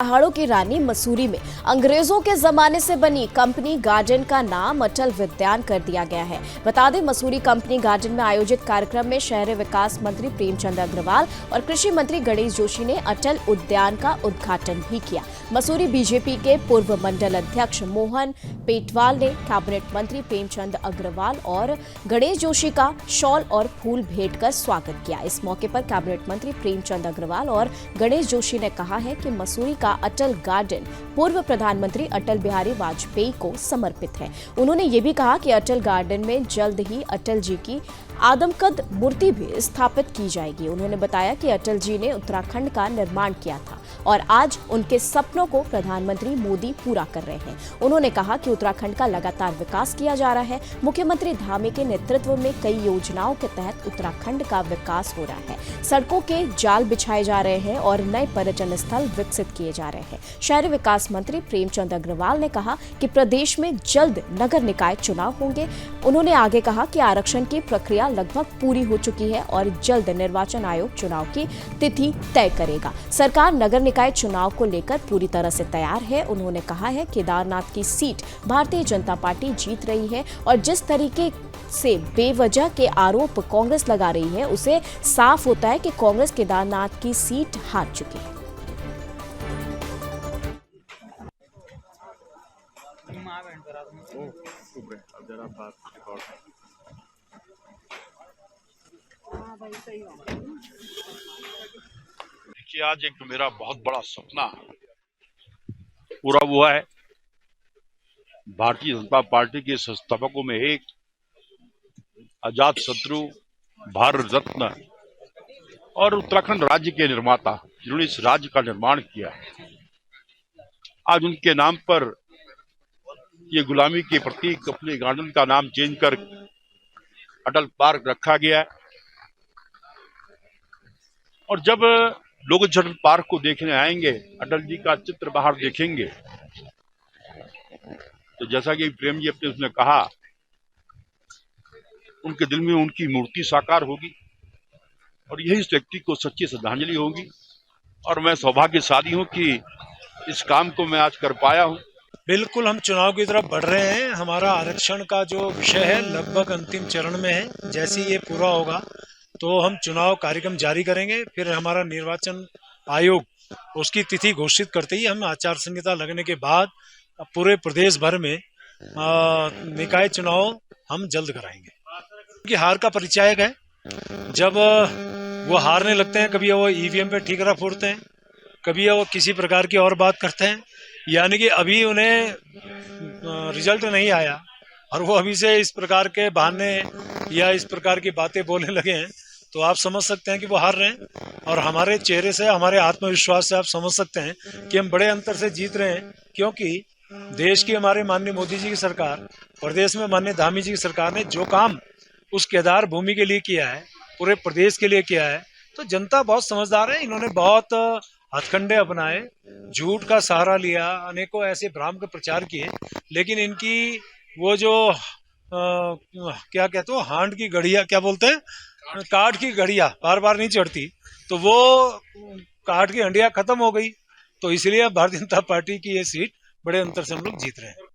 पहाड़ों की रानी मसूरी में अंग्रेजों के जमाने से बनी कंपनी गार्डन का नाम अटल उद्यान कर दिया गया है। बता दें, मसूरी कंपनी गार्डन में आयोजित कार्यक्रम में शहरी विकास मंत्री प्रेमचंद अग्रवाल और कृषि मंत्री गणेश जोशी ने अटल उद्यान का उद्घाटन भी किया। मसूरी बीजेपी के पूर्व मंडल अध्यक्ष मोहन पेटवाल ने कैबिनेट मंत्री प्रेमचंद अग्रवाल और गणेश जोशी का शॉल और फूल भेंट कर स्वागत किया। इस मौके पर कैबिनेट मंत्री प्रेमचंद अग्रवाल और गणेश जोशी ने कहा है कि मसूरी का अटल गार्डन पूर्व प्रधानमंत्री अटल बिहारी वाजपेयी को समर्पित है। उन्होंने ये भी कहा कि अटल गार्डन में जल्द ही अटल जी की आदमकद मूर्ति भी स्थापित की जाएगी। उन्होंने बताया कि अटल जी ने उत्तराखंड का निर्माण किया था और आज उनके सपनों को प्रधानमंत्री मोदी पूरा कर रहे हैं। उन्होंने कहा कि उत्तराखंड का लगातार विकास किया जा रहा है। मुख्यमंत्री धामी के नेतृत्व में कई योजनाओं के तहत उत्तराखंड का विकास हो रहा है। सड़कों के जाल बिछाए जा रहे हैं और नए पर्यटन स्थल विकसित किए जा रहे हैं। शहरी विकास मंत्री प्रेमचंद अग्रवाल ने कहा कि प्रदेश में जल्द नगर निकाय चुनाव होंगे। उन्होंने आगे कहा कि आरक्षण की प्रक्रिया लगभग पूरी हो चुकी है और जल्द निर्वाचन आयोग चुनाव की तिथि तय करेगा। सरकार नगर निकाय चुनाव को लेकर पूरी तरह से तैयार है। उन्होंने कहा है केदारनाथ की सीट भारतीय जनता पार्टी जीत रही है और जिस तरीके से बेवजह के आरोप कांग्रेस लगा रही है, उसे साफ होता है कि कांग्रेस केदारनाथ की सीट हार चुकी है। देखिए, आज एक मेरा बहुत बड़ा सपना पूरा हुआ है। भारतीय जनता पार्टी के संस्थापकों में एक अजात शत्रु, भारत रत्न और उत्तराखंड राज्य के निर्माता जिन्होंने इस राज्य का निर्माण किया है, आज उनके नाम पर ये गुलामी के प्रतीक अपने गार्डन का नाम चेंज कर अटल पार्क रखा गया है। और जब लोग अटल पार्क को देखने आएंगे, अटल जी का चित्र बाहर देखेंगे, तो जैसा कि प्रेम जी अपने उसने कहा, उनके दिल में उनकी मूर्ति साकार होगी और यही इस व्यक्ति को सच्ची श्रद्धांजलि होगी। और मैं सौभाग्यशाली हूं कि इस काम को मैं आज कर पाया हूं। बिल्कुल, हम चुनाव की तरफ बढ़ रहे हैं। हमारा आरक्षण का जो विषय है लगभग अंतिम चरण में है। जैसे ये पूरा होगा तो हम चुनाव कार्यक्रम जारी करेंगे। फिर हमारा निर्वाचन आयोग उसकी तिथि घोषित करते ही हम आचार संहिता लगने के बाद पूरे प्रदेश भर में निकाय चुनाव हम जल्द कराएंगे। कि हार का परिचायक है, जब वो हारने लगते हैं, कभी वो ईवीएम पे ठीकरा फोड़ते हैं, कभी वो किसी प्रकार की और बात करते हैं, यानी कि अभी उन्हें रिजल्ट नहीं आया और वो अभी से इस प्रकार के बहाने या इस प्रकार की बातें बोलने लगे हैं, तो आप समझ सकते हैं कि वो हार रहे हैं। और हमारे चेहरे से, हमारे आत्मविश्वास से आप समझ सकते हैं कि हम बड़े अंतर से जीत रहे हैं, क्योंकि देश की हमारे माननीय मोदी जी की सरकार, प्रदेश में माननीय धामी जी की सरकार ने जो काम उस केदार भूमि के लिए किया है, पूरे प्रदेश के लिए किया है, तो जनता बहुत समझदार है। इन्होंने बहुत हथकंडे अपनाए, झूठ का सहारा लिया, अनेकों ऐसे भ्राम के प्रचार किए, लेकिन इनकी वो जो क्या कहते हो, हांड की घड़िया, क्या बोलते हैं, काठ की घड़िया बार बार नहीं चढ़ती, तो वो काठ की हंडिया खत्म हो गई। तो इसलिए भारतीय जनता पार्टी की ये सीट बड़े अंतर से हम लोग जीत रहे हैं।